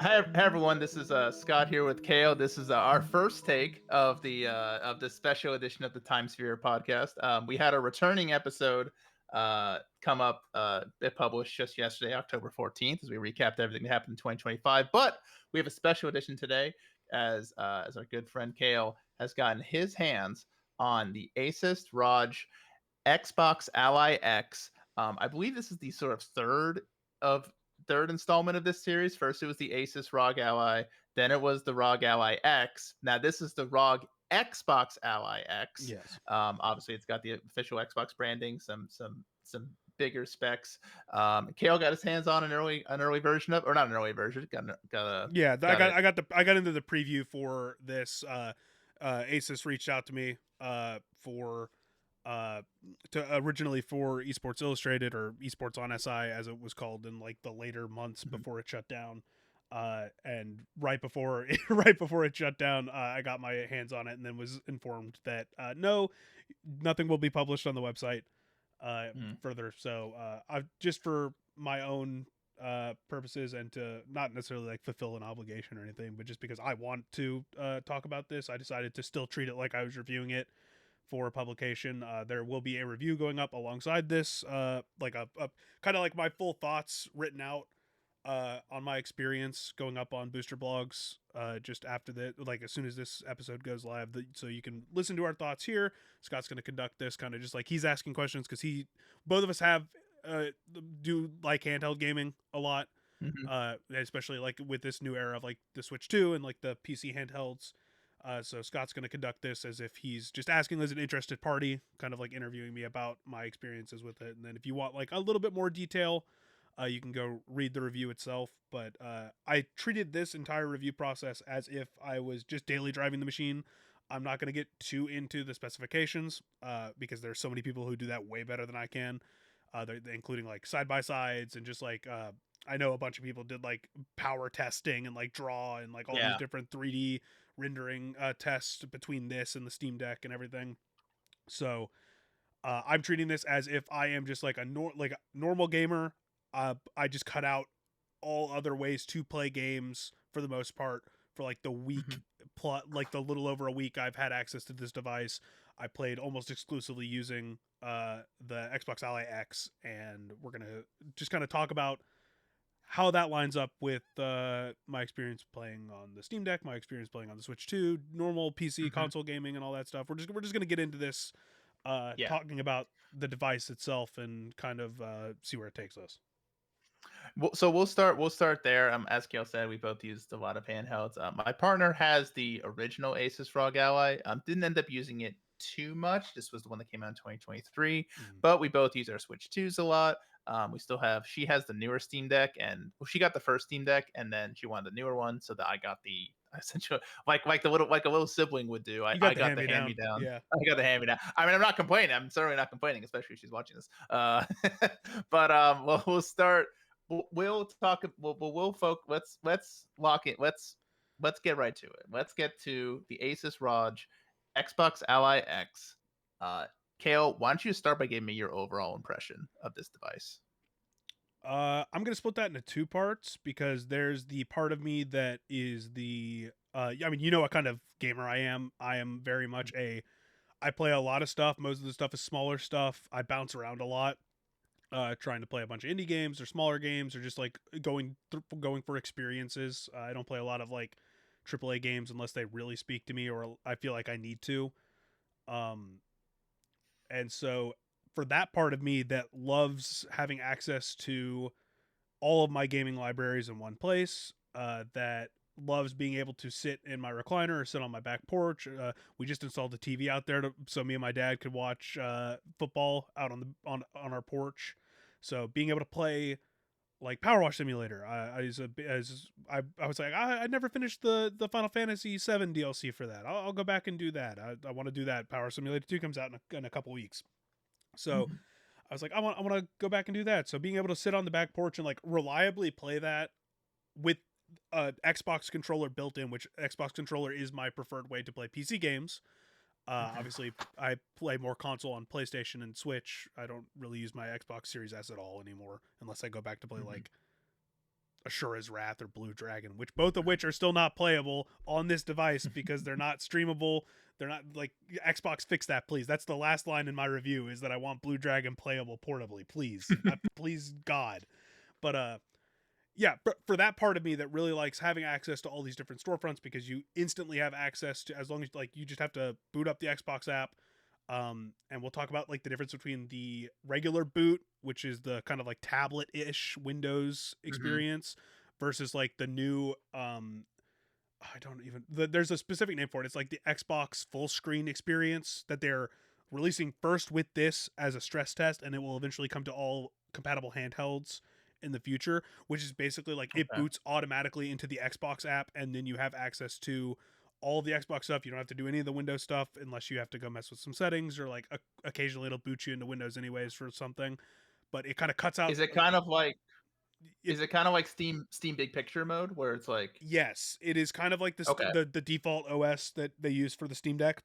Hi everyone, this is Scott here with Cale. This is our first take of the special edition of the Timesphere podcast. We had a returning episode come up. It published just yesterday, October 14th, as we recapped everything that happened in 2025. But we have a special edition today, as our good friend Cale has gotten his hands on the ASUS ROG Xbox Ally X. I believe this is the sort of of third installment of this series. First, it was the Asus ROG Ally. Then it was the ROG Ally X. Now this is the ROG Xbox Ally X. Yes. Obviously, it's got the official Xbox branding, some bigger specs. Kale got his hands on an early version of, or not an early version. Yeah, Got it. I got into the preview for this. Asus reached out to me for uh to originally for Esports Illustrated, or Esports on SI as it was called in like the later months Mhm. before it shut down. And right before right before it shut down, I got my hands on it and then was informed that no, nothing will be published on the website Mm. further. So I've just for my own purposes, and to not necessarily like fulfill an obligation or anything, but just because I want to talk about this, I decided to still treat it like I was reviewing it for publication. There will be a review going up alongside this, like a kind of like my full thoughts written out on my experience going up on booster blogs just after the, like, as soon as this episode goes live, so you can listen to our thoughts here. Scott's going to conduct this kind of just like he's asking questions, because both of us have uh do like handheld gaming a lot, Mhm. especially like with this new era of like the Switch 2 and like the PC handhelds. So Scott's going to conduct this as if he's just asking as an interested party, kind of like interviewing me about my experiences with it. And then if you want like a little bit more detail, you can go read the review itself. But I treated this entire review process as if I was just daily driving the machine. I'm not going to get too into the specifications because there's so many people who do that way better than I can, including like side by sides and just like I know a bunch of people did like power testing and like draw and like all these Yeah. different 3D rendering tests between this and the Steam Deck and everything. So I'm treating this as if I am just like like a normal gamer. I just cut out all other ways to play games for the most part for like the week Mhm. plus, like the little over a week I've had access to this device. I played almost exclusively using the Xbox Ally X, and we're gonna just kind of talk about how that lines up with my experience playing on the Steam Deck, my experience playing on the Switch 2, normal PC Mhm. console gaming, and all that stuff. We're just gonna get into this, Yeah. talking about the device itself and kind of see where it takes us. So we'll start there. As Kale said, we both used a lot of handhelds. My partner has the original Asus ROG Ally. Didn't end up using it too much. This was the one that came out in 2023, Mm. but we both use our Switch 2s a lot. We still have. She has the newer Steam Deck, and well, she got the first Steam Deck, and then she wanted the newer one, so that I got the essentially like a little sibling would do. I, You got I the got hand the me hand me down, down. yeah. I got the hand me down. I mean, I'm not complaining. I'm certainly not complaining, especially if she's watching this. But well, we'll start we'll talk. We'll focus. Let's lock it. Let's get right to it. Let's get to the Asus ROG Xbox Ally X. Uh, Kale, why don't you start by giving me your overall impression of this device? I'm gonna split that into two parts, because there's the part of me that is the I mean, you know what kind of gamer I am. I am very much I play a lot of stuff. Most of the stuff is smaller stuff. I bounce around a lot, trying to play a bunch of indie games or smaller games, or just like going for experiences. I don't play a lot of like AAA games unless they really speak to me or I feel like I need to. Um, and so for that part of me that loves having access to all of my gaming libraries in one place, that loves being able to sit in my recliner or sit on my back porch. We just installed a TV out there so me and my dad could watch football out on our porch. So being able to play like Power Wash Simulator, I was like, I never finished the Final Fantasy VII DLC for that. I'll go back and do that. I want to do that. Power Simulator 2 comes out in a couple weeks. So Mhm. I was like, I want to go back and do that. So being able to sit on the back porch and like reliably play that with a Xbox controller built in, which Xbox controller is my preferred way to play PC games. Mhm. Obviously, I play more console on PlayStation and Switch. I don't really use my Xbox Series S at all anymore, unless I go back to play Mhm. like Ashura's Wrath or Blue Dragon, which both of which are still not playable on this device because they're not streamable. They're not like Xbox fix that, please. That's the last line in my review is that I want Blue Dragon playable portably, please. Please God. But yeah, for that part of me that really likes having access to all these different storefronts because you instantly have access to, as long as like you just have to boot up the Xbox app. And we'll talk about like the difference between the regular boot, which is the kind of like tablet-ish Windows Mm-hmm. experience, versus like the new I don't even there's a specific name for it. It's like the Xbox full screen experience that they're releasing first with this as a stress test, and it will eventually come to all compatible handhelds in the future, which is basically like it Okay. boots automatically into the Xbox app, and then you have access to all the Xbox stuff. You don't have to do any of the Windows stuff unless you have to go mess with some settings, or like occasionally it'll boot you into Windows anyways for something. But it kind of cuts out Is it like kind of like it. Steam Big Picture mode where it's like Yes, it is kind of like okay. the default OS that they use for the Steam Deck,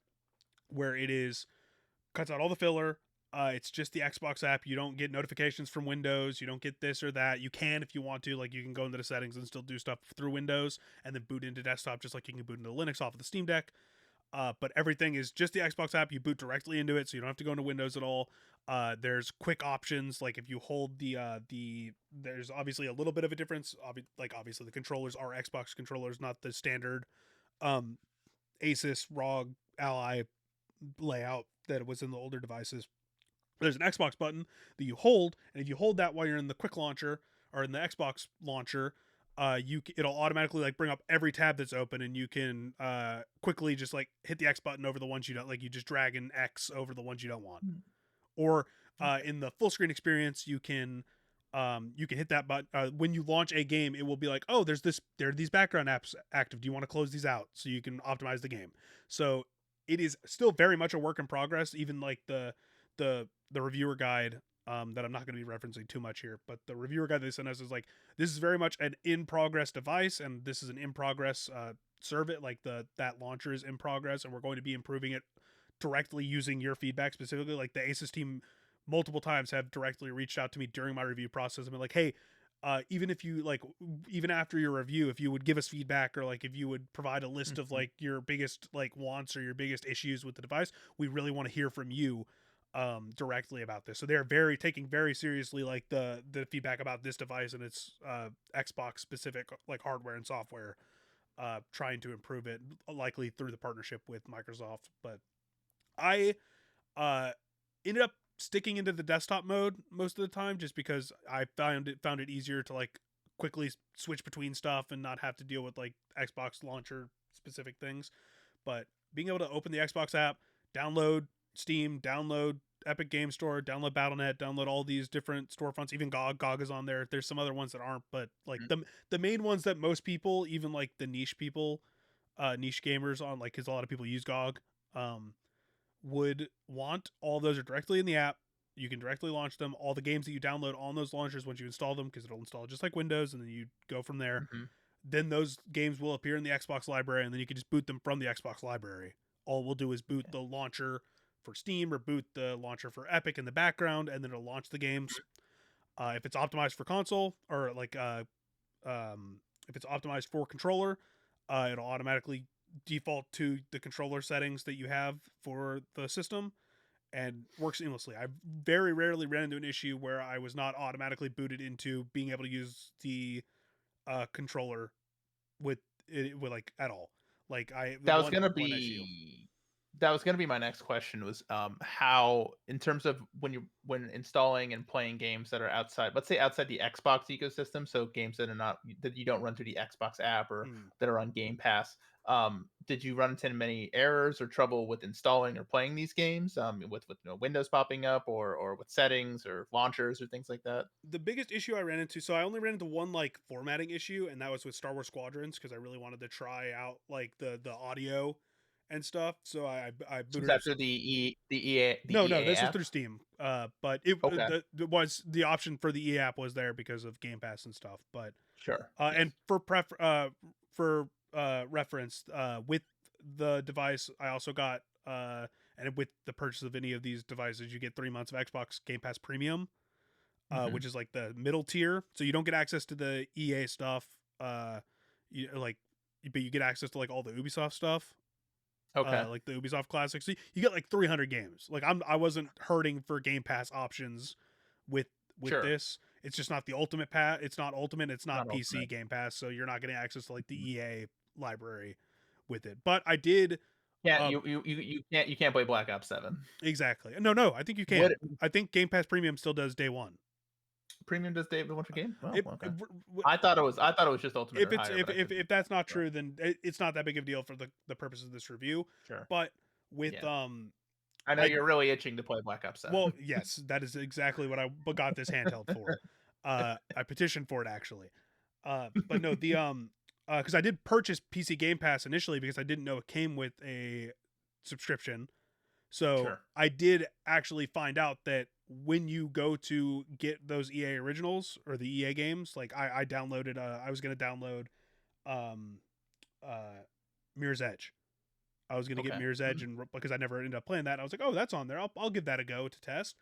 where it is cuts out all the filler. It's just the Xbox app. You don't get notifications from Windows. You don't get this or that. You can if you want to. Like you can go into the settings and still do stuff through Windows and then boot into desktop, just like you can boot into Linux off of the Steam Deck. But everything is just the Xbox app. You boot directly into it, so you don't have to go into Windows at all. There's quick options, like if you hold the there's obviously a little bit of a difference. Like obviously the controllers are Xbox controllers, not the standard um, ASUS ROG Ally layout that was in the older devices. There's an Xbox button that you hold, and if you hold that while you're in the quick launcher or in the Xbox launcher, it'll automatically like bring up every tab that's open, and you can quickly just like hit the X button over the ones you don't like. You just drag an X over the ones you don't want. Hmm, Or okay. in the full screen experience, you can hit that button when you launch a game. It will be like, oh, there are these background apps active. Do you want to close these out so you can optimize the game? So it is still very much a work in progress. Even like the reviewer guide that I'm not going to be referencing too much here, but the reviewer guide they sent us is like this is very much an in progress device, and this is an in progress serve it like that launcher is in progress, and we're going to be improving it directly using your feedback specifically. Like the Asus team multiple times have directly reached out to me during my review process and been like, hey, even if you like, even after your review, if you would give us feedback or like if you would provide a list of Mhm. like your biggest like wants or your biggest issues with the device, we really want to hear from you directly about this. So they're very taking very seriously like the feedback about this device and its Xbox specific like hardware and software, trying to improve it likely through the partnership with Microsoft. But I uh ended up sticking into the desktop mode most of the time just because I found it easier to like quickly switch between stuff and not have to deal with like Xbox launcher specific things. But being able to open the Xbox app, download Steam, download Epic Game Store, download Battle.net, download all these different storefronts. Even GOG is on there. There's some other ones that aren't, but like Mhm. the main ones that most people, even like the niche people, niche gamers on, like because a lot of people use GOG, um, would want. All those are directly in the app. You can directly launch them. All the games that you download on those launchers once you install them, because it'll install just like Windows, and then you go from there. Mhm. Then those games will appear in the Xbox library, and then you can just boot them from the Xbox library. All we'll do is boot the launcher for Steam or boot the launcher for Epic in the background, and then it'll launch the games. If it's optimized for console or like if it's optimized for controller, it'll automatically default to the controller settings that you have for the system and works seamlessly. I very rarely ran into an issue where I was not automatically booted into being able to use the controller with it with like at all. Like I That was gonna one issue. be that was gonna be my next question was how in terms of when installing and playing games that are outside, let's say outside the Xbox ecosystem, so games that are not that you don't run through the Xbox app or Mm. that are on Game Pass. Did you run into many errors or trouble with installing or playing these games? With Windows popping up or with settings or launchers or things like that? The biggest issue I ran into, so I only ran into one like formatting issue, and that was with Star Wars Squadrons because I really wanted to try out like the audio and stuff. So I So is booted up. that through the No, EA this was app? through Steam. But it Okay. was the option for the E app was there because of Game Pass and stuff. But Sure. and Yes. for reference, with the device, I also got and with the purchase of any of these devices, you get 3 months of Xbox Game Pass Premium. Mm-hmm. which is like the middle tier. So you don't get access to the EA stuff, you like, but you get access to like all the Ubisoft stuff, Okay. like the Ubisoft classics. So you get like 300 games. Like I wasn't hurting for Game Pass options with Sure. this. It's just not the ultimate pass. It's not ultimate. It's not Not PC ultimate. Game Pass. So you're not getting access to like the Mhm. EA library with it. But I did. Yeah, Uh, you can't play Black Ops 7. exactly. No. I think you What can. I think Game Pass Premium still does day one. premium does David want your game? Oh, If, okay. if, I thought it was just ultimate if or it's higher, but I could be if that's not wrong. true, then it's not that big of a deal for the purposes of this review. Sure. But with Yeah. I know I you're really itching to play Black Ops 7. well, yes, that is exactly what I got this handheld for. I petitioned for it actually. But no, the because I did purchase PC Game Pass initially because I didn't know it came with a subscription. So Sure. I did actually find out that when you go to get those EA originals or the EA games, like I downloaded, I was gonna download um, uh, Mirror's Edge. I was gonna get Okay. Mirror's Edge, and because I never ended up playing that, I was like, oh, that's on there. I'll give that a go to test.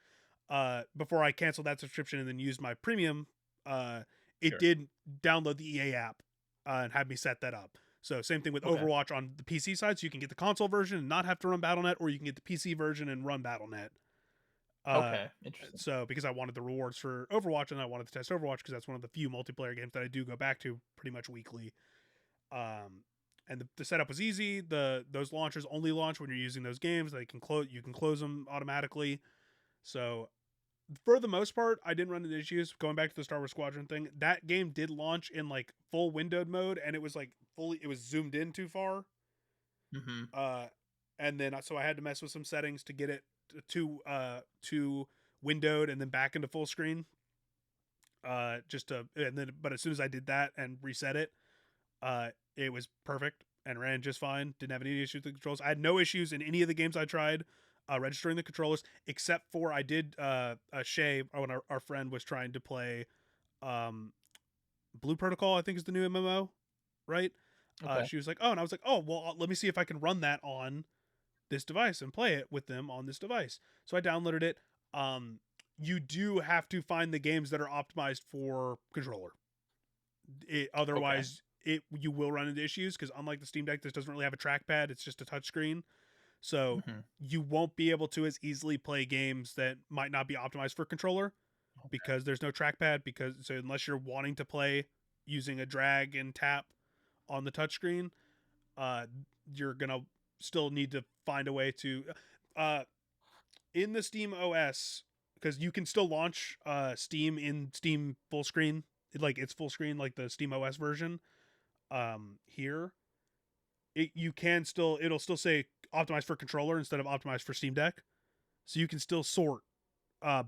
Before I canceled that subscription and then used my premium, it Sure. did download the EA app and have me set that up. So same thing with Okay. Overwatch on the PC side, so you can get the console version and not have to run BattleNet, or you can get the PC version and run BattleNet. Uh, Okay. Interesting. so because I wanted the rewards for Overwatch and I wanted to test Overwatch because that's one of the few multiplayer games that I do go back to pretty much weekly. Um, and the setup was easy. Those launchers only launch when you're using those games. They can close. You can close them automatically. So for the most part, I didn't run into issues. Going back to the Star Wars Squadron thing, that game did launch in like full windowed mode, and it was like fully. It was zoomed in too far. Mm-hmm. Uh, and then so I had to mess with some settings to get it to windowed and then back into full screen. Just to and then but as soon as I did that and reset it, it was perfect and ran just fine. Didn't have any issues with the controls. I had no issues in any of the games I tried registering the controllers, except for I did Shay, when our friend was trying to play um, Blue Protocol, I think is the new MMO, right? Okay. She was like, oh, and I was like, oh, well, let me see if I can run that on this device and play it with them on this device. So I downloaded it. You do have to find the games that are optimized for controller. Okay. Otherwise, you will run into issues because unlike the Steam Deck, this doesn't really have a trackpad. It's just a touchscreen. So Mm-hmm. you won't be able to as easily play games that might not be optimized for controller Okay. because there's no trackpad. Because so unless you're wanting to play using a drag and tap on the touchscreen, uh, you're gonna still need to find a way to uh, in the Steam OS because you can still launch Steam in Steam full screen, like it's full screen like the Steam OS version. Here you can still it'll still say optimized for controller instead of optimized for Steam Deck, so you can still sort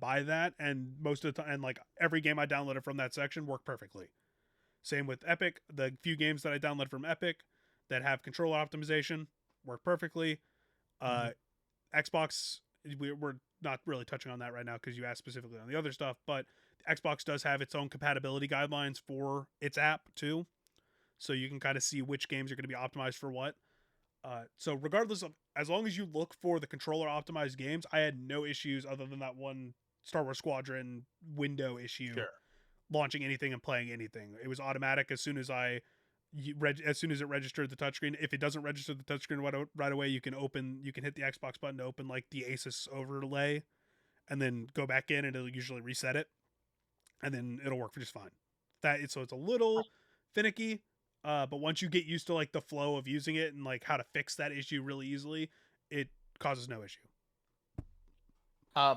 by that, and most of the time, and like every game I downloaded from that section worked perfectly. Same with Epic. The few games that I downloaded from Epic that have controller optimization work perfectly. Mm-hmm. Uh, Xbox, we're not really touching on that right now because you asked specifically on the other stuff, but Xbox does have its own compatibility guidelines for its app too, so you can kind of see which games are going to be optimized for what. So regardless of, as long as you look for the controller optimized games, I had no issues other than that one Star Wars Squadron window issue Sure. launching anything and playing anything. It was automatic as soon as as soon as it registered the touchscreen. If it doesn't register the touchscreen right away, you can hit the Xbox button to open like the ASUS overlay, and then go back in, and it'll usually reset it, and then it'll work just fine. So it's a little finicky, but once you get used to like the flow of using it and like how to fix that issue really easily, it causes no issue.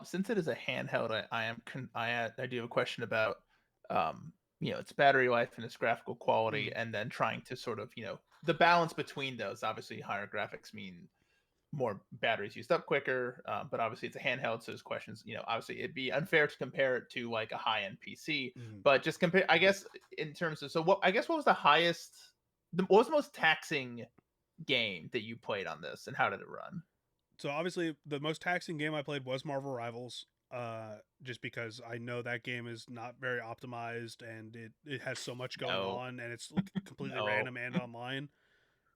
Since it is a handheld, I do have a question about its battery life and its graphical quality, Mm. and then trying to sort of the balance between those. Obviously, higher graphics mean more batteries used up quicker, but obviously it's a handheld, so there's questions. Obviously it'd be unfair to compare it to like a high end PC, Mm. but just compare. I guess in terms of what was the highest, what was the most taxing game that you played on this, and how did it run? So obviously the most taxing game I played was Marvel Rivals. Just because I know that game is not very optimized and it has so much going No, on and it's completely no. random and online.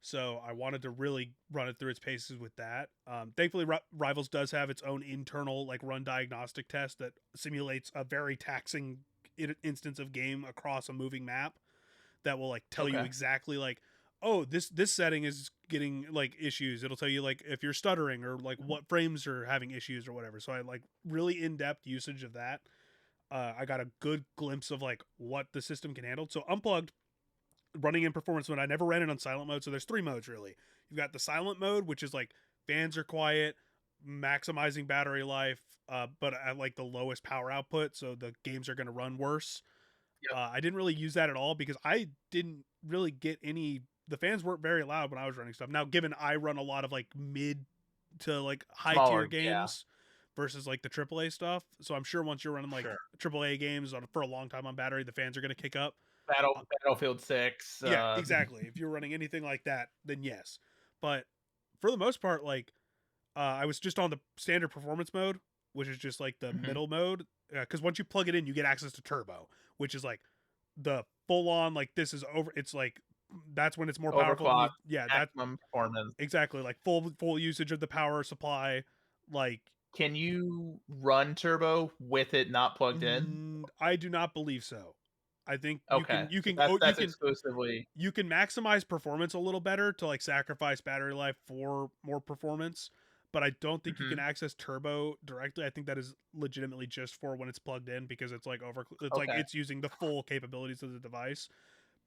So I wanted to really run it through its paces with that. Thankfully, Rivals does have its own internal like run diagnostic test that simulates a very taxing instance of game across a moving map that will like tell you Okay. exactly like, oh, this setting is getting like issues. It'll tell you like if you're stuttering or like what frames are having issues or whatever. So I like really in-depth usage of that. I got a good glimpse of like what the system can handle. So Unplugged running in performance mode, I never ran it on silent mode. So there's 3 modes really. You've got the silent mode, which is like fans are quiet, maximizing battery life, but at like the lowest power output, so the games are going to run worse. Yep. I didn't really use that at all because I didn't really get any. The fans weren't very loud when I was running stuff. Now, given I run a lot of like mid to like high tier Smaller. Yeah. games versus like the AAA stuff, so I'm sure once you're running like Sure. AAA games for a long time on battery, the fans are going to kick up. Uh, Battlefield 6. yeah, exactly. If you're running anything like that, then yes. But for the most part, like I was just on the standard performance mode, which is just like the Mhm. middle mode. Because once you plug it in, you get access to turbo, which is like the full on like this is over. It's like that's when it's more powerful than Overclock, you. Yeah, that maximum performance. exactly like full usage of the power supply. Like Can you run turbo with it not plugged in? I do not believe so. I think Okay, you so can that's oh that's exclusively. you can maximize performance a little better to like sacrifice battery life for more performance, but I don't think you can Mhm. access turbo directly. I think that is legitimately just for when it's plugged in because it's like Okay. it's using the full capabilities of the device.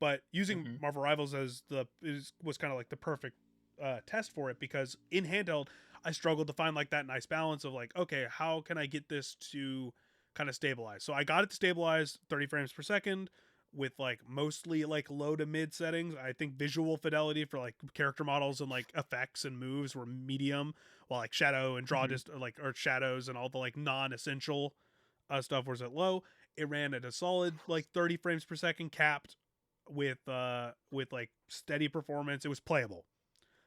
But using Mhm. Marvel Rivals as was kind of like the perfect test for it because in handheld I struggled to find like that nice balance of like, okay, how can I get this to kind of stabilize? So I got it to stabilize 30 frames per second with like mostly like low to mid settings. I think visual fidelity for like character models and like effects and moves were medium, while like shadow and draw Mhm. just like or shadows and all the like non-essential stuff was at low. It ran at a solid like 30 frames per second capped with like steady performance. It was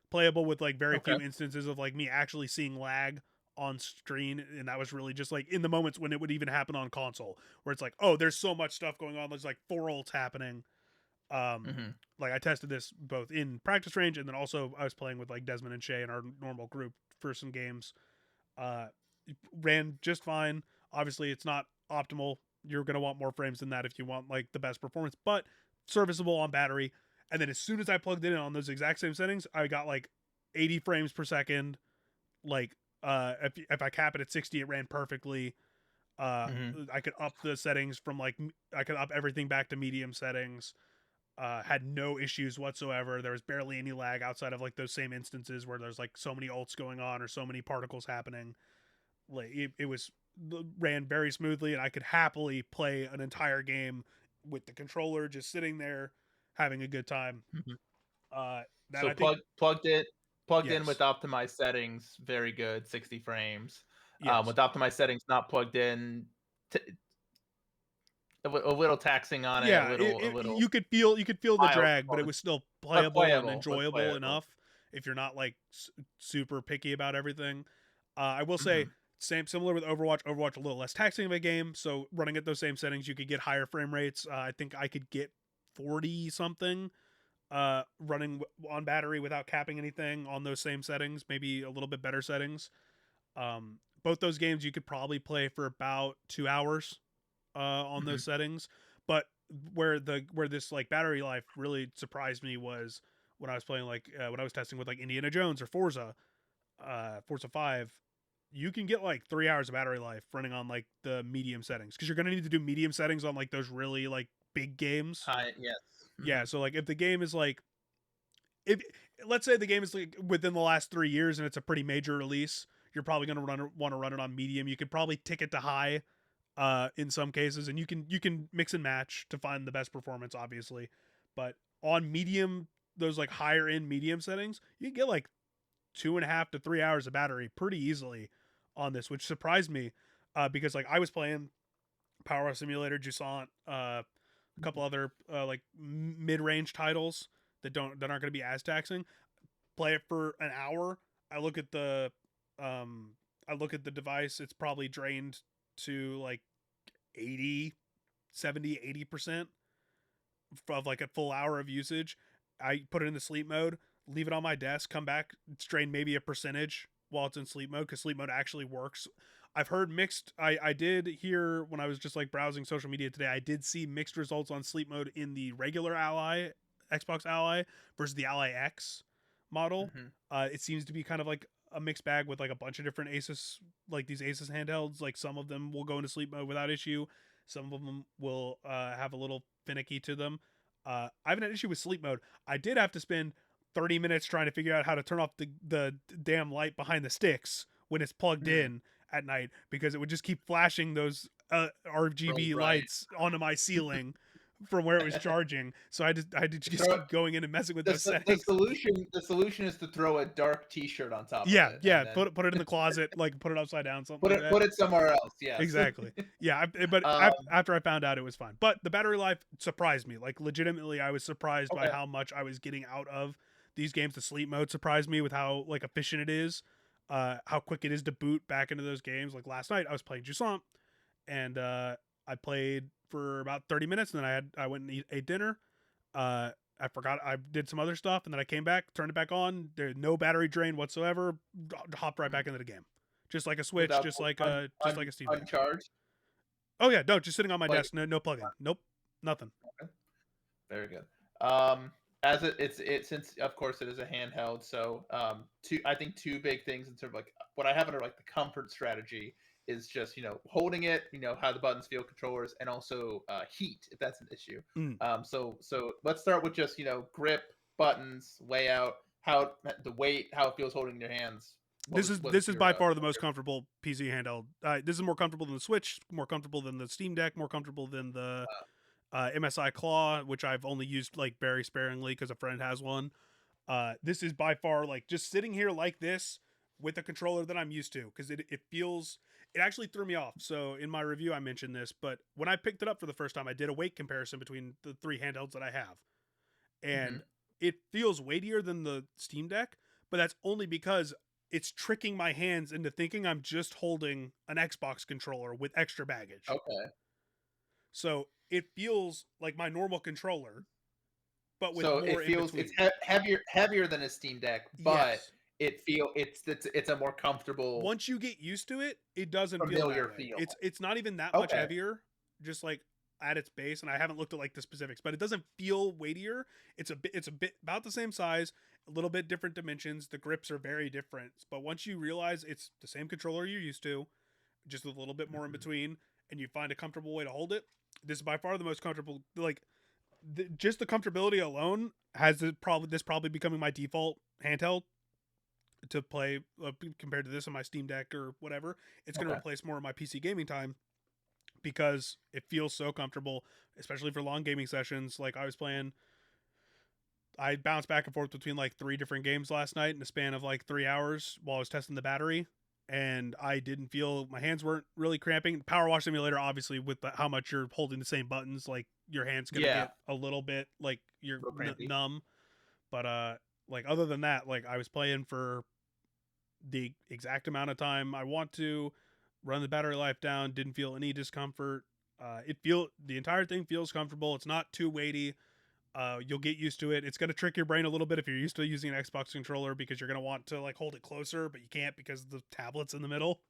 playable with like very Okay. few instances of like me actually seeing lag on screen, and that was really just like in the moments when it would even happen on console where it's like, oh, there's so much stuff going on, there's like 4 ults happening. um Mhm. like I tested this both in practice range and then also I was playing with like Desmond and Shay in our normal group for some games. uh it ran just fine. Obviously it's not optimal, you're going to want more frames than that if you want like the best performance, but serviceable on battery. And then as soon as I plugged it in on those exact same settings, I got like 80 frames per second. Like if I cap it at 60, it ran perfectly. uh Mhm. I could up the settings from like I could up everything back to medium settings. Had no issues whatsoever. There was barely any lag outside of like those same instances where there's like so many ults going on or so many particles happening. Like it was ran very smoothly, and I could happily play an entire game with the controller just sitting there having a good time. Mhm. Uh, that So I think plugged in with yes, optimized settings, very good, 60 frames. yes, With optimized settings not plugged in, t a little taxing on it, yeah. a little You could feel the mild drag, but it performance, was still but playable and playable, but enjoyable playable. enough if you're not like super picky about everything. I will say Mhm. same similar with Overwatch. Overwatch a little less taxing of a game, so running at those same settings, you could get higher frame rates. I think I could get 40 something running on battery without capping anything on those same settings, maybe a little bit better settings. Both those games you could probably play for about 2 hours on those Mhm. settings. But where this like battery life really surprised me was when I was playing like when I was testing with like Indiana Jones or Forza 5. You can get like 3 hours of battery life running on like the medium settings because you're gonna need to do medium settings on like those really like big games. Yes. Yeah, Mhm. so like if the game is like if let's say the game is like within the last 3 years and it's a pretty major release, you're probably gonna want to run it on medium. You could probably tick it to high in some cases, and you can mix and match to find the best performance, obviously. But on medium, those like higher end medium settings, you can get like 2.5 to 3 hours of battery pretty easily on this, which surprised me because like I was playing Power Simulator, Jusant, a couple other like mid range titles that aren't going to be as taxing. Play it for an hour. I look at the um I look at the device. It's probably drained to like 80, 70, 80% of like a full hour of usage. I put it in the sleep mode. leave it on my desk, come back, strain maybe a percentage while it's in sleep mode, because sleep mode actually works. I've heard mixed. I did hear when I was just like browsing social media today, I did see mixed results on sleep mode in the regular Ally, Xbox Ally versus the Ally X model. Mm-hmm. It seems to be kind of like a mixed bag with like a bunch of different Asus, like these Asus handhelds. Like some of them will go into sleep mode without issue. Some of them will have a little finicky to them. I haven't had an issue with sleep mode. I did have to spend 30 minutes trying to figure out how to turn off the damn light behind the sticks when it's plugged Mm. in at night, because it would just keep flashing those Real RGB bright. lights onto my ceiling from where it was charging. So I had to just Throw keep going in and messing with the those the settings. solution is to throw a dark T-shirt on top of Yeah, it, yeah. and then Put it in the closet, like put it upside down, something put like it that. put it somewhere else. Yes. Exactly. Yeah, but um, after I found out, it was fine. But the battery life surprised me. Like legitimately, I was surprised by okay. how much I was getting out of these games. The sleep mode surprised me with how like efficient it is, how quick it is to boot back into those games. Like last night, I was playing Jusant, and I played for about 30 minutes, and then I went and ate dinner. I forgot I did some other stuff, and then I came back, turned it back on. There's no battery drain whatsoever. Hopped right Mhm. back into the game, just like a Switch, Without just like a Steam Deck. uncharged. Oh yeah, no, just sitting on my Like, desk, no plug-in, nope, nothing. okay, very good. As it since of course it is a handheld, so I think two big things in terms of like what I have under like the comfort strategy is just holding it, how the buttons feel, controllers, and also heat if that's an issue. Mm. So let's start with just grip, buttons, layout, how the weight, how it feels holding in your hands. This is by far the What was most comfortable PC handheld. This is more comfortable than the Switch, more comfortable than the Steam Deck, more comfortable than the MSI Claw, which I've only used like very sparingly because a friend has one. This is by far like just sitting here like this with a controller that I'm used to, because it actually threw me off. So in my review I mentioned this, but when I picked it up for the first time, I did a weight comparison between the three handhelds that I have, mm-hmm. and it feels weightier than the Steam Deck, but that's only because it's tricking my hands into thinking I'm just holding an Xbox controller with extra baggage. Okay. So it feels like my normal controller, but with So more it in feels it's between. heavier than a Steam Deck, but Yes. it's a more comfortable, Once you get used to it, it doesn't feel that familiar way. feel. It's not even that much Okay. heavier, just like at its base. And I haven't looked at like the specifics, but it doesn't feel weightier. It's a bit about the same size, a little bit different dimensions. The grips are very different, but once you realize it's the same controller you're used to, just with a little bit more in Mhm. between, and you find a comfortable way to hold it, this is by far the most comfortable. Like just the comfortability alone has probably becoming my default handheld to play, compared to this on my Steam Deck or whatever. It's going to Okay. replace more of my PC gaming time because it feels so comfortable, especially for long gaming sessions. Like I was playing, I bounced back and forth between like three different games last night in the span of like 3 hours while I was testing the battery. And I didn't feel my hands weren't really cramping. Power Wash Simulator, obviously, with how much you're holding the same buttons, like your hand's gonna Yeah. get a little bit like you're Real crampy. numb. But like other than that, like I was playing for the exact amount of time I want to, run the battery life down, didn't feel any discomfort. The entire thing feels comfortable. It's not too weighty. You'll get used to it. It's gonna trick your brain a little bit if you're used to using an Xbox controller, because you're gonna want to like hold it closer, but you can't because the tablet's in the middle.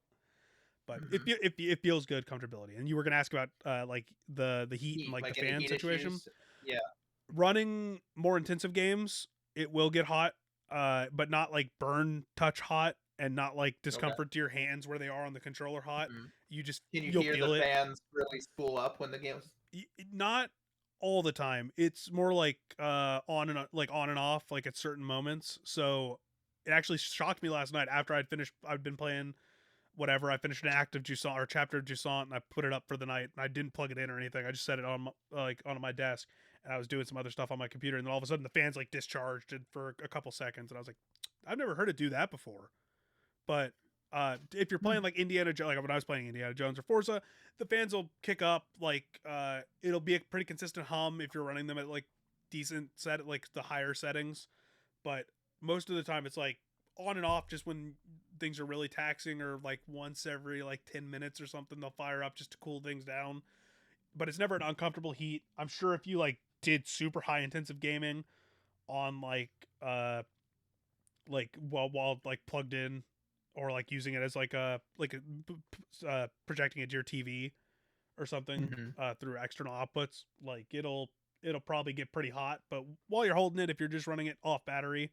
But Hmm. it feels good comfortability. And you were gonna ask about like the heat and Heat, like the like any fan heat situation. issues? Yeah. Running more intensive games, it will get hot, but not like burn touch hot, and not like Okay. discomfort to your hands where they are on the controller hot. Hmm. Can you You'll hear the feel it. fans really spool up when the game's Not all the time. It's more like on and off, like at certain moments. So it actually shocked me last night after I'd finished. I'd been playing whatever. I finished an act of Jusant or chapter of Jusant, and I put it up for the night. And I didn't plug it in or anything. I just set it on like on my desk, and I was doing some other stuff on my computer. And then all of a sudden, the fans like discharged for a couple seconds, and I was like, I've never heard it do that before. But if you're playing like Indiana Jones, like when I was playing Indiana Jones or Forza, the fans will kick up. Like it'll be a pretty consistent hum if you're running them at like decent set, like the higher settings. But most of the time, it's like on and off, just when things are really taxing, or like once every like 10 minutes or something, they'll fire up just to cool things down. But it's never an uncomfortable heat. I'm sure if you like did super high intensive gaming on like like while like plugged in, or like using it as like a projecting it to your TV or something Hmm. through external outputs. Like it'll probably get pretty hot, but while you're holding it, if you're just running it off battery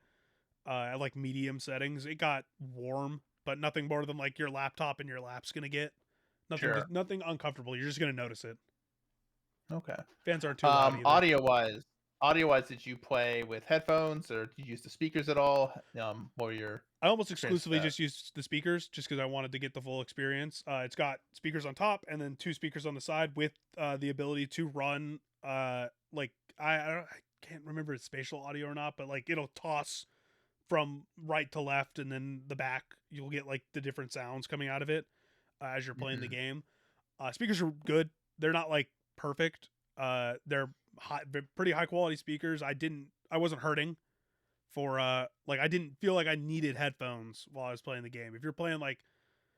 at like medium settings, it got warm, but nothing more than like your laptop and your lap's gonna get. Sure. Nothing uncomfortable. You're just gonna notice it. Okay. Fans aren't too loud either. Audio wise, did you play with headphones or did you use the speakers at all? What were your I almost experience with exclusively that? just used the speakers just because I wanted to get the full experience. It's got speakers on top and then two speakers on the side with the ability to run like I can't remember if it's spatial audio or not, but like it'll toss from right to left and then the back. You'll get like the different sounds coming out of it as you're playing the Hmm. game. Speakers are good. They're not like perfect. They're pretty high quality speakers. I wasn't hurting for like I didn't feel like I needed headphones while I was playing the game. If you're playing like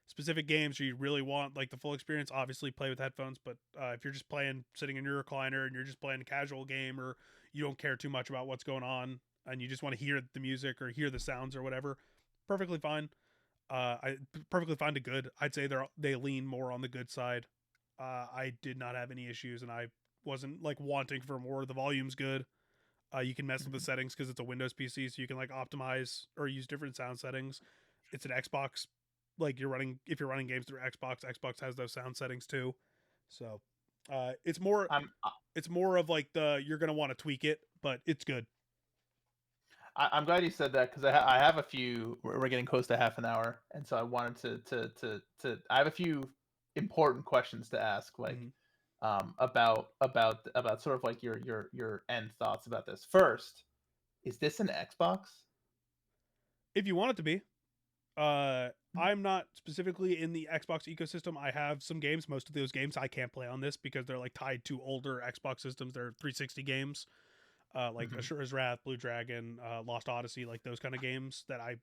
specific games where you really want like the full experience, obviously play with headphones. But if you're just playing sitting in your recliner and you're just playing a casual game, or you don't care too much about what's going on and you just want to hear the music or hear the sounds or whatever, perfectly fine. I perfectly fine to good. I'd say they lean more on the good side. I did not have any issues, and I wasn't like wanting for more. The volume's good. You can mess with the Hmm. settings because it's a Windows PC, so you can like optimize or use different sound settings. It's an Xbox, like you're running if you're running games through Xbox. Xbox has those sound settings too, so it's more I'm it's more of like the you're gonna want to tweak it, but it's good. I'm glad you said that because I have a few. We're getting close to half an hour, and so I wanted to. I have a few important questions to ask, like Mhm. about sort of like your end thoughts about this. First, is this an Xbox? If you want it to be, I'm not specifically in the Xbox ecosystem. I have some games. Most of those games I can't play on this because they're like tied to older Xbox systems. They're 360 games, like Hmm. Asura's Wrath, Blue Dragon, Lost Odyssey, like those kind of games that I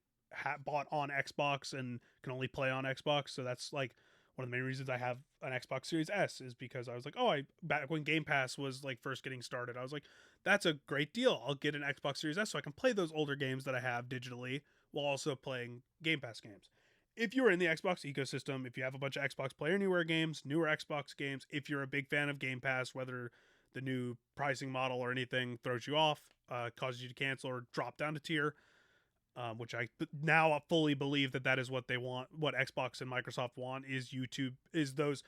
bought on Xbox and can only play on Xbox. So that's like one of the main reasons I have an Xbox Series S is because I was like, oh, I back when Game Pass was like first getting started, I was like, that's a great deal. I'll get an Xbox Series S so I can play those older games that I have digitally while also playing Game Pass games. If you're in the Xbox ecosystem, if you have a bunch of Xbox Play Anywhere games, newer Xbox games, if you're a big fan of Game Pass, whether the new pricing model or anything throws you off, causes you to cancel or drop down to tier, which I now fully believe that is what they want. What Xbox and Microsoft want is YouTube is those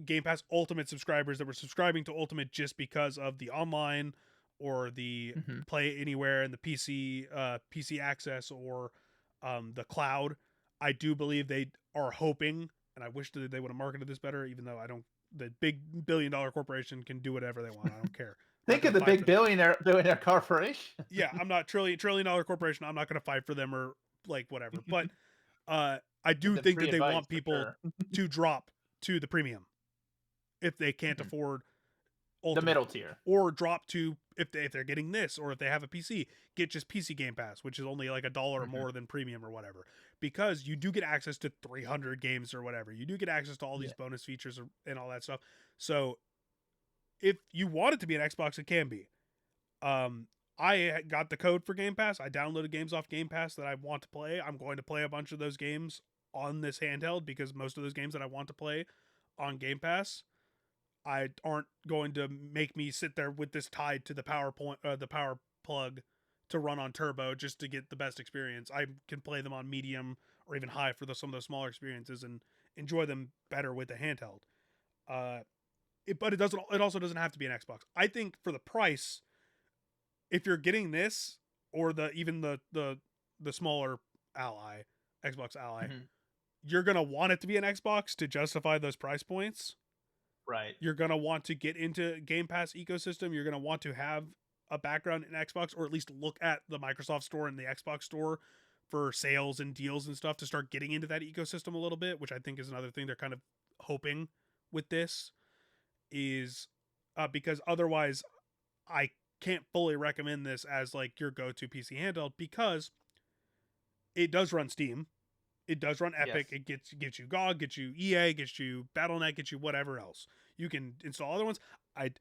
Game Pass Ultimate subscribers that were subscribing to Ultimate just because of the online or the Hmm. Play Anywhere and the PC access or the cloud. I do believe they are hoping, and I wish that they would have marketed this better. Even though I don't, the big billion-dollar corporation can do whatever they want. I don't care. I'm not Think going of to the fight big for. billionaire corporation. Yeah, I'm not trillion dollar corporation. I'm not going to fight for them or like whatever. But I do The think free that they advice want for people sure. to drop to the premium if they can't Mhm. afford The Ultimate, middle tier. or drop to if they're getting this, or if they have a PC, get just PC Game Pass, which is only like $1 Hmm. more than premium or whatever, because you do get access to 300 games or whatever. You do get access to all these Yeah. bonus features and all that stuff. So if you want it to be an Xbox, it can be. Um, I got the code for Game Pass. I downloaded games off Game Pass that I want to play. I'm going to play a bunch of those games on this handheld because most of those games that I want to play on Game Pass I aren't going to make me sit there with this tied to the power plug to run on turbo just to get the best experience. I can play them on medium or even high for some of those smaller experiences and enjoy them better with the handheld. Uh, but it doesn't. It also doesn't have to be an Xbox. I think for the price, if you're getting this or the smaller Ally, Xbox Ally, Hmm. you're gonna want it to be an Xbox to justify those price points. Right. You're going to want to get into Game Pass ecosystem. You're going to want to have a background in Xbox, or at least look at the Microsoft store and the Xbox store for sales and deals and stuff to start getting into that ecosystem a little bit, which I think is another thing they're kind of hoping with this is because otherwise I can't fully recommend this as like your go-to PC handheld because it does run Steam. It does run Epic. Yes. It gets you GOG, gets you EA, gets you BattleNet, gets you whatever else. You can install other ones. I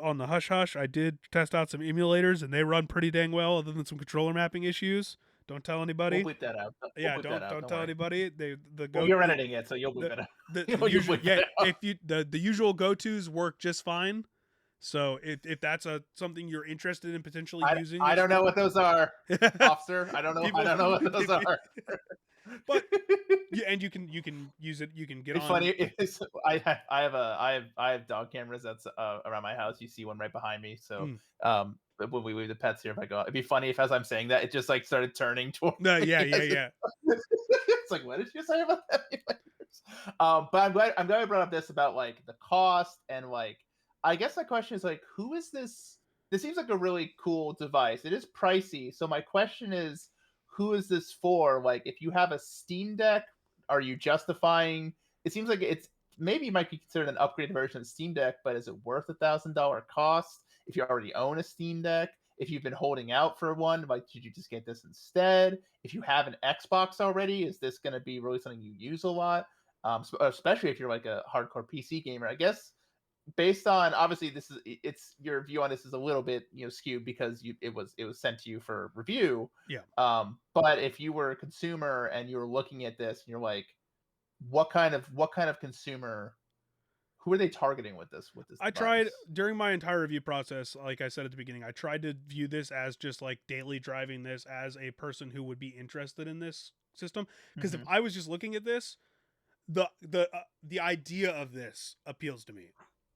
on the Hush Hush, I did test out some emulators and they run pretty dang well, other than some controller mapping issues. Don't tell We'll anybody. bleep that out. We'll Yeah, bleep that out. don't Don't tell worry. anybody. The Well, go you're editing it, so you'll bleep the it out. the You usual, bleep yeah, it out. if you the usual go-tos work just fine. So if that's something you're interested in potentially using I as don't know what those are, officer. I people don't know what those are. but yeah, and you can use it, you can get It's on. funny. I have dog cameras that's around my house. You see one right behind me. So Mm, but when we leave the pets here, if I go, it'd be funny if as I'm saying that, it just like started turning towards no, yeah, me. yeah, yeah. It's like, what did you say about that? But I'm glad I brought up this about like the cost and like I guess my question is like, who is this? This seems like a really cool device. It is pricey. So my question is, who is this for? Like, if you have a Steam Deck, are you justifying? It seems like it's maybe it might be considered an upgraded version of Steam Deck, but is it worth $1,000 cost if you already own a Steam Deck? If you've been holding out for one, like, should you just get this instead? If you have an Xbox already, is this going to be really something you use a lot? Especially if you're like a hardcore PC gamer, I guess. Based on obviously this is it's your view on this is a little bit skewed because it was sent to you for review. Yeah. But if you were a consumer and you were looking at this and you're like, what kind of consumer? Who are they targeting with this I tried device? during my entire review process, like I said at the beginning, I tried to view this as just like daily driving this as a person who would be interested in this system. Because if Mm-hmm. I was just looking at this, the idea of this appeals to me.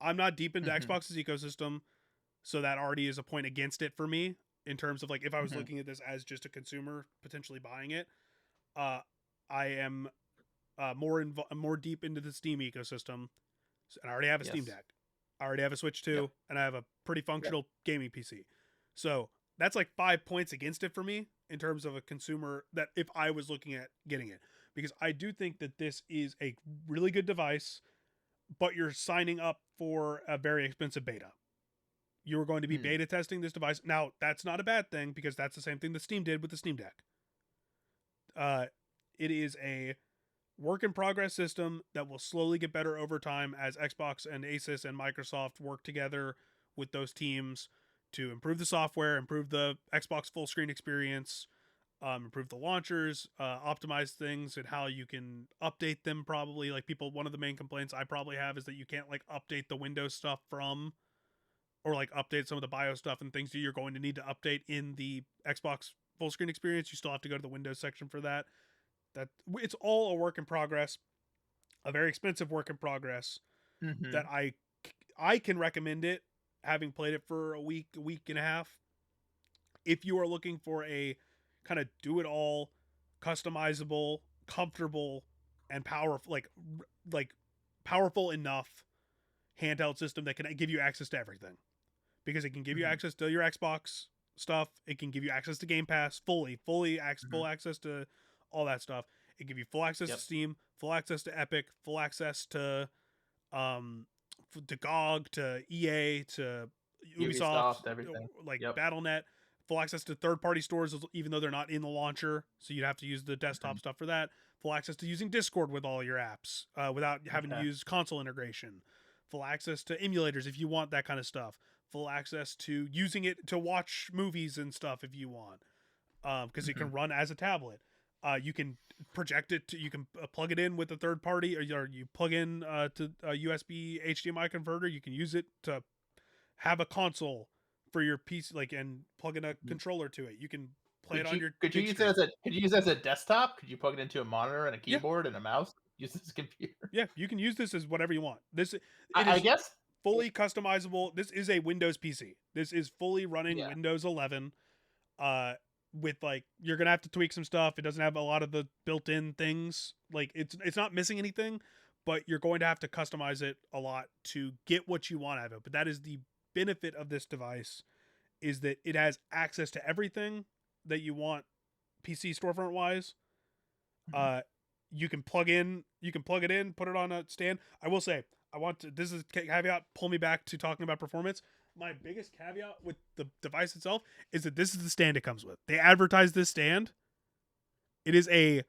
I'm not deep into Mm-hmm. Xbox's ecosystem, so that already is a point against it for me in terms of like if I was Mm-hmm. looking at this as just a consumer potentially buying it. Uh, I am more deep into the Steam ecosystem, and I already have a Steam Yes. Deck. I already have a Switch Yep. 2, and I have a pretty Yep. functional gaming PC. So that's like 5 points against it for me in terms of a consumer that if I was looking at getting it. Because I do think that this is a really good device, but you're signing up for a very expensive beta. You are going to be Mm. beta testing this device. Now, that's not a bad thing because that's the same thing that Steam did with the Steam Deck. It is a work in progress system that will slowly get better over time as Xbox and ASUS and Microsoft work together with those teams to improve the software, improve the Xbox full screen experience, improve the launchers, optimize things and how you can update them. Probably like people, one of the main complaints I probably have is that you can't like update the Windows stuff from or like update some of the BIOS stuff and things that you're going to need to update in the Xbox full screen experience. You still have to go to the Windows section for that. That it's all a work in progress, a very expensive work in progress Mm-hmm. that I can recommend it having played it for a week and a half. If you are looking for a kind of do it all, customizable, comfortable and powerful like powerful enough handheld system that can give you access to everything because it can give you Mm-hmm. access to your Xbox stuff. It can give you access to Game Pass Mm-hmm. full access to all that stuff. It give you full access to Yep. Steam, full access to Epic, full access um to GOG, to EA, to Ubisoft, Ubisoft, everything. like Yep. BattleNet, full access to third party stores even though they're not in the launcher, so you'd have to use the Mm-hmm. desktop stuff for that. Full access to using Discord with all your apps without having to Okay. use console integration. Full access to emulators if you want that kind of stuff. Full access to using it to watch movies and stuff if you want, because it Mm-hmm. can run as a tablet. You can project it to, you can plug it in with a third party, or you plug in to a USB HDMI converter. You can use it to have a console for your PC, like, and plug in a controller to it. You can play it on your Could you big use it screen. as a could you use it as a desktop? Could you plug it into a monitor and a Yeah, keyboard and a mouse? Use this computer. yeah, you can use this as whatever you want. It I is guess. fully customizable. This is a Windows PC. This is fully running Yeah. Windows 11. Uh, with like you're gonna have to tweak some stuff. It doesn't have a lot of the built-in things. Like it's not missing anything, but you're going to have to customize it a lot to get what you want out of it. But that is the benefit of this device, is that it has access to everything that you want PC storefront wise. Mhm. Uh, you can plug it in, put it on a stand. I will say, I want to. This is caveat. Pull me back to talking about performance. My biggest caveat with the device itself is that this is the stand it comes with. They advertise this stand. It is a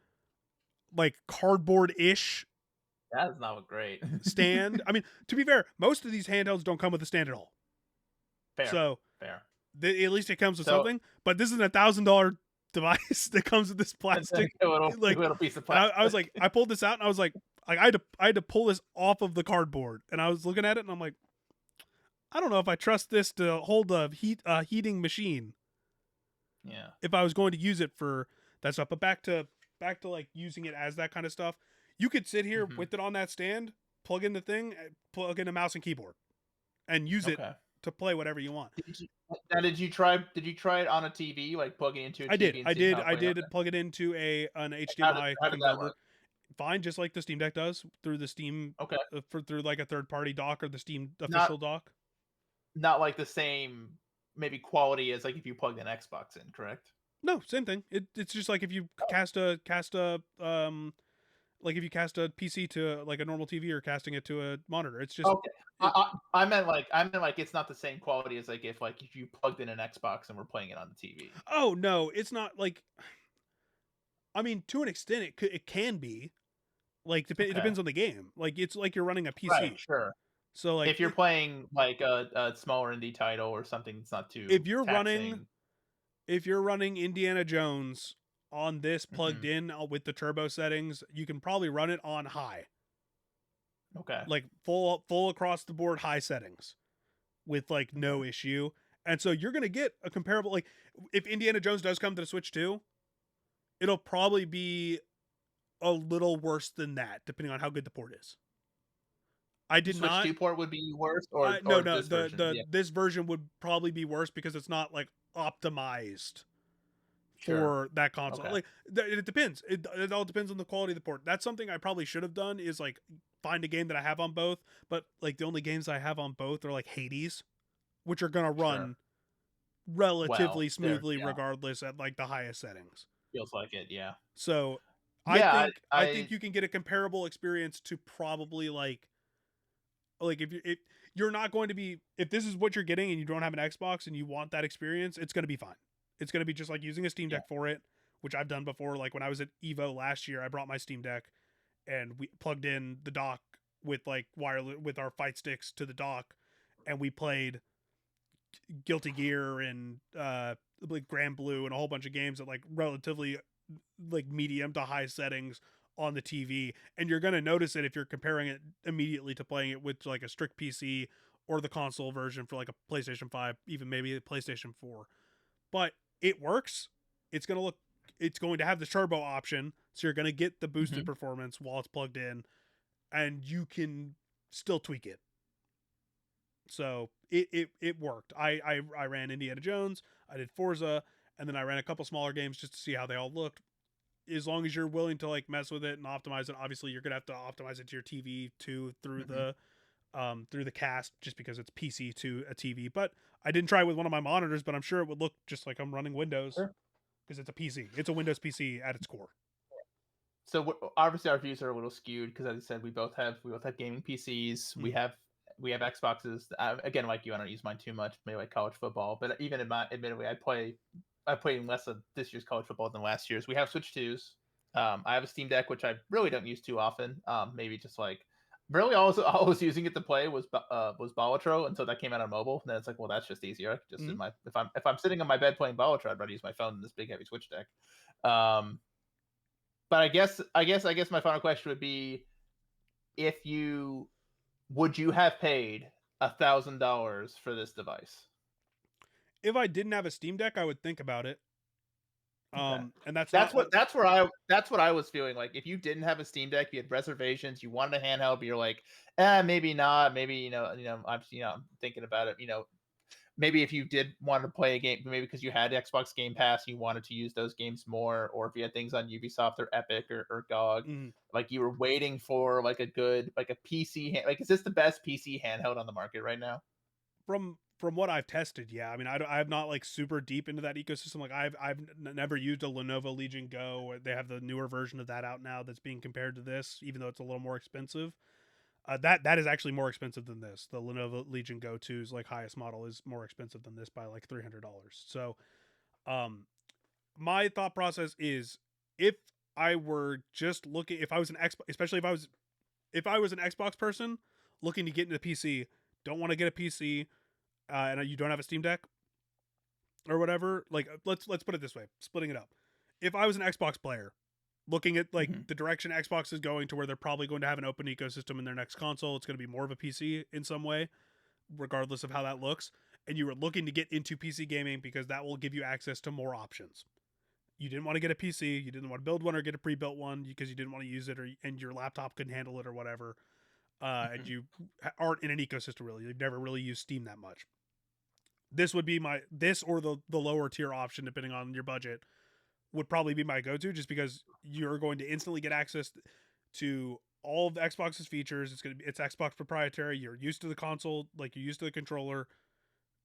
like cardboard ish That is not great. stand. I mean, to be fair, most of these handhelds don't come with a stand at all. Fair. So Fair. at least it comes with So something. But this is $1,000 device that comes with this It's like plastic, a little like, little piece of and I was plastic. like, I pulled this out and I was like, I had to pull this off of the cardboard, and I was looking at it and I'm like, I don't know if I trust this to hold a heating machine Yeah. if I was going to use it for that stuff. But back to like using it as that kind of stuff. You could sit here Hmm. with it on that stand, plug in the thing, plug in a mouse and keyboard, and use it Okay. to play whatever you want. Did you now did you try it on a TV, like plugging into a I did. TV and seeing how it I played on did there? plug it into an How HDMI how did that converter. work? Fine, just like the Steam Deck does through the Steam Okay. through like a third party dock or the Steam Not official dock. not like the same maybe quality as like if you plugged an Xbox in, correct? No, same thing. It's just like if you cast a like if you cast a PC to like a normal TV or casting it to a monitor. It's just Okay. it. I meant like it's not the same quality as like if you plugged in an Xbox and were playing it on the TV. Oh no, it's not like. I mean, to an extent, it can be like it Okay. depends on the game. Like it's like you're running a Right, PC. sure. So like If you're playing like a smaller indie title or something that's not too if you're running taxing. if you're running Indiana Jones on this plugged Mhm. in with the turbo settings, you can probably run it on high, Okay. like full across the board high settings with like Okay. no issue. And so you're gonna get a comparable like if Indiana Jones does come to the Switch 2, it'll probably be a little worse than that, depending on how good the port is. I The did Switch not. 2 port would be worse No, or no. this version? Yeah, This version would probably be worse because it's not like optimized sure. for that console. Okay. Like it depends. It all depends on the quality of the port. That's something I probably should have done is like find a game that I have on both. But like the only games I have on both are like Hades, which are gonna Sure. run relatively Well, there smoothly yeah, regardless at like the highest settings. feels like it, yeah. So Yeah, I think you can get a comparable experience to probably like if you're not going to be if this is what you're getting and you don't have an Xbox and you want that experience, it's going to be fine. It's going to be just like using a Steam yeah. Deck for it, which I've done before. Like when I was at Evo last year, I brought my Steam Deck and we plugged in the dock with like wireless with our fight sticks to the dock, and we played Guilty Gear and like Grand Blue and a whole bunch of games at like relatively like medium to high settings on the TV, and you're going to notice it if you're comparing it immediately to playing it with like a strict PC or the console version for like a PlayStation 5, even maybe a PlayStation 4. But it works. It's going to look it's going to have the turbo option, so you're going to get the boosted Mhm. performance while it's plugged in, and you can still tweak it. So it worked. I ran Indiana Jones, I did Forza, and then I ran a couple smaller games just to see how they all looked. As long as you're willing to like mess with it and optimize it, obviously you're gonna have to optimize it to your TV too Mhm. through the cast just because it's PC to a TV. But I didn't try it with one of my monitors, but I'm sure it would look just like I'm running Windows Sure. because it's a PC. It's a Windows PC at its core. So obviously our views are a little skewed because, as I said, we both have gaming PCs. Mm-hmm. We have Xboxes. Again, like you, I don't use mine too much. Maybe like college football, but even in my admittedly, I play less of this year's college football than last year's. We have Switch twos. I have a Steam Deck, which I really don't use too often. Maybe just like really all I was using it to play was Balatro until that came out on mobile. And then it's like, well, that's just easier. I could just Mm-hmm. in my if I'm sitting on my bed playing Balatro, I'd rather use my phone than this big heavy Switch deck. Um, but I guess my final question would be if you would you have paid $1,000 for this device? If I didn't have a Steam Deck, I would think about it. Okay. And that's not like That's what I was feeling like. If you didn't have a Steam Deck, you had reservations, you wanted a handheld, but you're like, maybe not. Maybe, I'm thinking about it, maybe if you did want to play a game, maybe because you had Xbox Game Pass, you wanted to use those games more, or if you had things on Ubisoft or Epic or GOG, mhm. like you were waiting for like a good like a PC like is this the best PC handheld on the market right now? From what I've tested, yeah. I mean, I'm not like super deep into that ecosystem. Like never used a Lenovo Legion Go. They have the newer version of that out now that's being compared to this, even though it's a little more expensive. That is actually more expensive than this. The Lenovo Legion Go 2's like highest model is more expensive than this by like $300. So, um, my thought process is if I were just looking, if I was an Xbox, especially if I was an Xbox person looking to get into PC, don't want to get a PC, and you don't have a Steam Deck or whatever. Like let's put it this way, splitting it up. if I was an Xbox player, looking at like Mhm. the direction Xbox is going to, where they're probably going to have an open ecosystem in their next console, it's going to be more of a PC in some way, regardless of how that looks. And you were looking to get into PC gaming because that will give you access to more options. You didn't want to get a PC, you didn't want to build one or get a pre-built one because you didn't want to use it, or and your laptop couldn't handle it or whatever. And Mhm. you aren't in an ecosystem really. You've never really used Steam that much. This would be my this or the lower tier option, depending on your budget, would probably be my go-to, just because you're going to instantly get access to all of the Xbox's features. It's Xbox proprietary. You're used to the console, like you're used to the controller,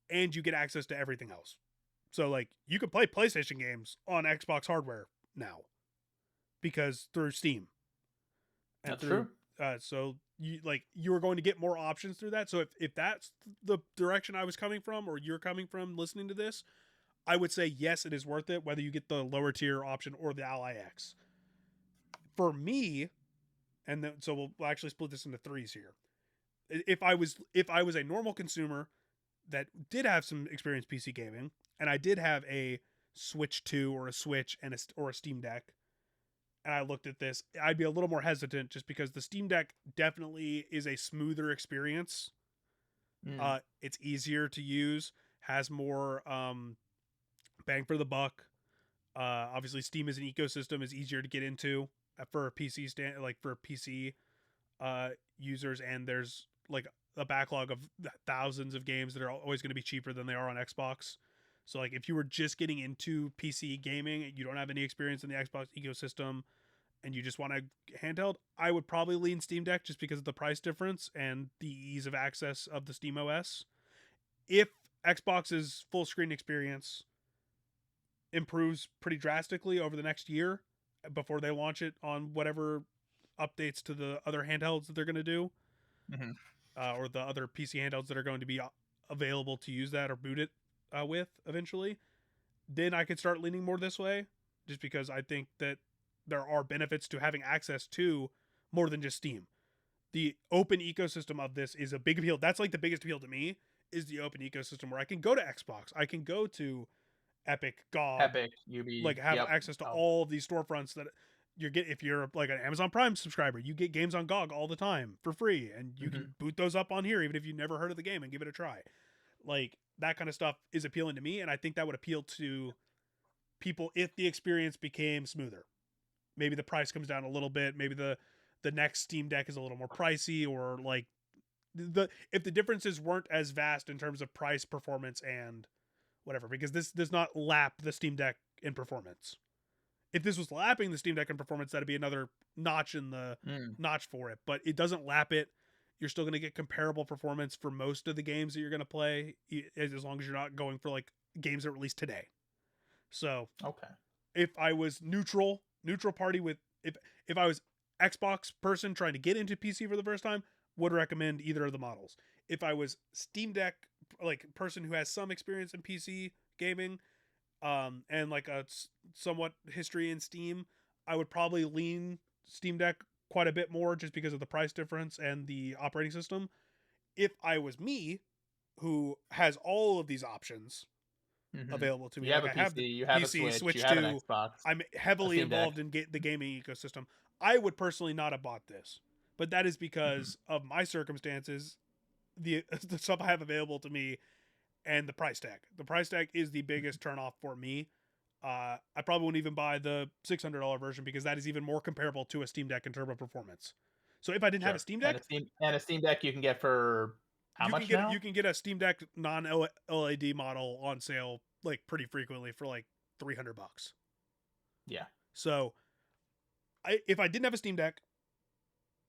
and you get access to everything else. So like you can play PlayStation games on Xbox hardware now because through Steam and That's through true. so you're going to get more options through that. So if that's the direction I was coming from, or you're coming from listening to this, I would say yes, it is worth it, whether you get the lower tier option or the Ally X. For me, and then, so we'll actually split this into threes here. If I was a normal consumer that did have some experience PC gaming, and I did have a Switch 2 or a Switch or a Steam Deck, and I looked at this, I'd be a little more hesitant, just because the Steam Deck definitely is a smoother experience. Mm. It's easier to use, has more bang for the buck. Obviously, Steam as an ecosystem is easier to get into for a PC for PC users, and there's like a backlog of thousands of games that are always going to be cheaper than they are on Xbox. So like if you were just getting into PC gaming, you don't have any experience in the Xbox ecosystem, and you just want a handheld, I would probably lean Steam Deck, just because of the price difference and the ease of access of the Steam OS. If Xbox's full screen experience improves pretty drastically over the next year before they launch it on whatever updates to the other handhelds that they're going to do, Mhm. or the other PC handhelds that are going to be available to use that or boot it with eventually, then I could start leaning more this way, just because I think that there are benefits to having access to more than just Steam. The open ecosystem of this is a big appeal. That's like the biggest appeal to me, is the open ecosystem, where I can go to Xbox, I can go to Epic, GOG, Epic, like UB. have Yep. access to Oh. all of these storefronts that you get. If you're like an Amazon Prime subscriber, you get games on GOG all the time for free, and you Mhm. can boot those up on here even if you've never heard of the game and give it a try. Like that kind of stuff is appealing to me, and I think that would appeal to people if the experience became smoother. Maybe the price comes down a little bit. Maybe the next Steam Deck is a little more pricey, or like the if the differences weren't as vast in terms of price, performance, and whatever, because this does not lap the Steam Deck in performance. If this was lapping the Steam Deck in performance, that'd be another notch in the Mm. notch for it. But it doesn't lap it. You're still going to get comparable performance for most of the games that you're going to play, as long as you're not going for like games that were released today. So Okay. if I was neutral party with if I was Xbox person trying to get into PC for the first time, would recommend either of the models. If I was Steam Deck like person who has some experience in PC gaming, and like a somewhat history in Steam, I would probably lean Steam Deck quite a bit more, just because of the price difference and the operating system. If I was me, who has all of these options Mhm. available to me, You have like a I have PC, the you have a PC, Switch, you Switch have an 2, Xbox, I'm a heavily Steam Deck. involved in the gaming ecosystem, I would personally not have bought this. But that is Mhm. because of my circumstances, the stuff I have available to me, and the price tag. The price tag is the biggest turnoff for me. I probably wouldn't even buy the $600 version, because that is even more comparable to a Steam Deck in turbo performance. So if I didn't have a Sure. Steam And Deck, a Steam Deck you can get for how much you now? can get a Steam Deck non LED model on sale like pretty frequently for like $300. Yeah. So if I didn't have a Steam Deck,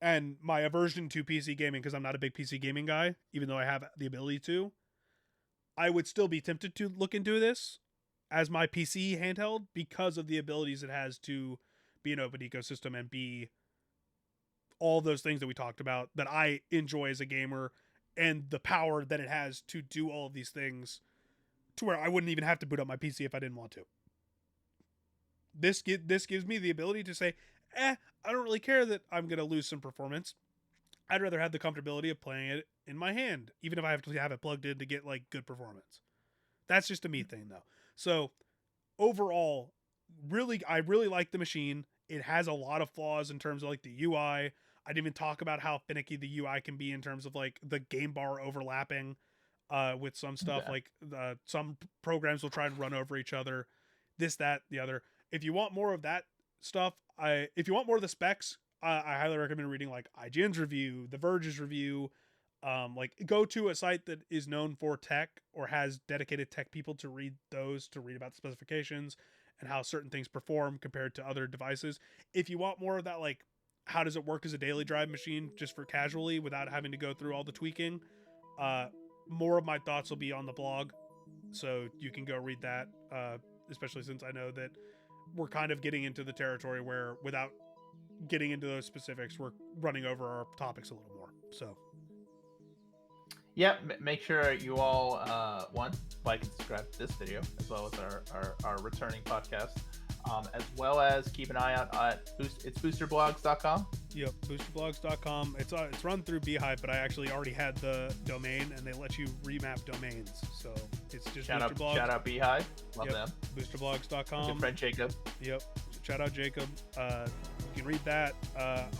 and my aversion to PC gaming, because I'm not a big PC gaming guy, even though I have the ability to, I would still be tempted to look into this as my PC handheld, because of the abilities it has to be an open ecosystem and be all those things that we talked about that I enjoy as a gamer, and the power that it has to do all of these things, to where I wouldn't even have to boot up my PC if I didn't want to. This gives me the ability to say, I don't really care that I'm going to lose some performance. I'd rather have the comfortability of playing it in my hand, even if I have to have it plugged in to get like good performance. That's just a me thing though. So overall, I really like the machine. It has a lot of flaws in terms of like the UI. I didn't even talk about how finicky the UI can be in terms of like the game bar overlapping with some stuff. Okay. Like some programs will try and run over each other, this, that, the other. If you want more of that stuff, if you want more of the specs, I highly recommend reading like IGN's review, The Verge's review. Like go to a site that is known for tech or has dedicated tech people to read about the specifications and how certain things perform compared to other devices. If you want more of that, like how does it work as a daily drive machine just for casually without having to go through all the tweaking, more of my thoughts will be on the blog, so you can go read that, especially since I know that we're kind of getting into the territory where without getting into those specifics, we're running over our topics a little more. So yeah, make sure you all one, like and subscribe to this video as well as our returning podcast, as well as keep an eye out at it's boosterblogs.com. Yep, boosterblogs.com. It's run through Beehive, but I actually already had the domain, and they let you remap domains, so it's just shout Boosterblogs. Shout out Beehive, love them. Boosterblogs.com. Good friend Jacob. Yep, shout out Jacob. You can read that.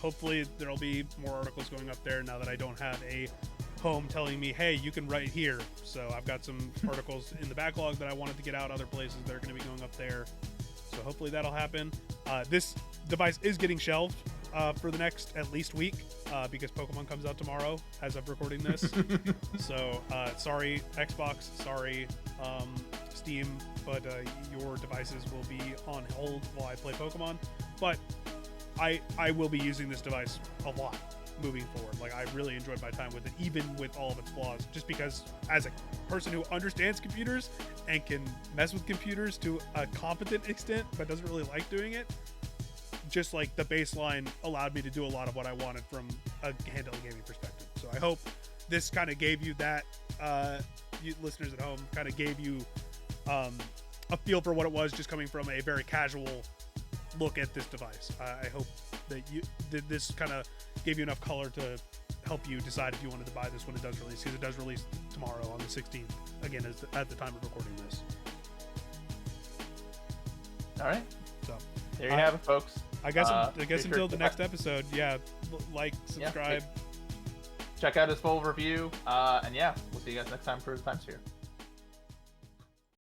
Hopefully there'll be more articles going up there now that I don't have a home telling me, hey, you can write here. So I've got some articles in the backlog that I wanted to get out other places that are going to be going up there. So hopefully that'll happen. This device is getting shelved for the next at least week because Pokemon comes out tomorrow as of recording this. So sorry Xbox, sorry Steam, but your devices will be on hold while I play Pokemon. But I will be using this device a lot moving forward. Like, I really enjoyed my time with it, even with all of its flaws, just because as a person who understands computers and can mess with computers to a competent extent but doesn't really like doing it, just like the baseline allowed me to do a lot of what I wanted from a handheld gaming perspective. So I hope this kind of gave you that, you listeners at home, kind of gave you a feel for what it was, just coming from a very casual look at this device. I hope that this kind of gave you enough color to help you decide if you wanted to buy this when it does release, because it does release tomorrow on the 16th, again, at the time of recording this. All right, so there you have it, folks. I guess until the next episode, like, subscribe, check out his full review, and yeah, we'll see you guys next time for the Timesphere.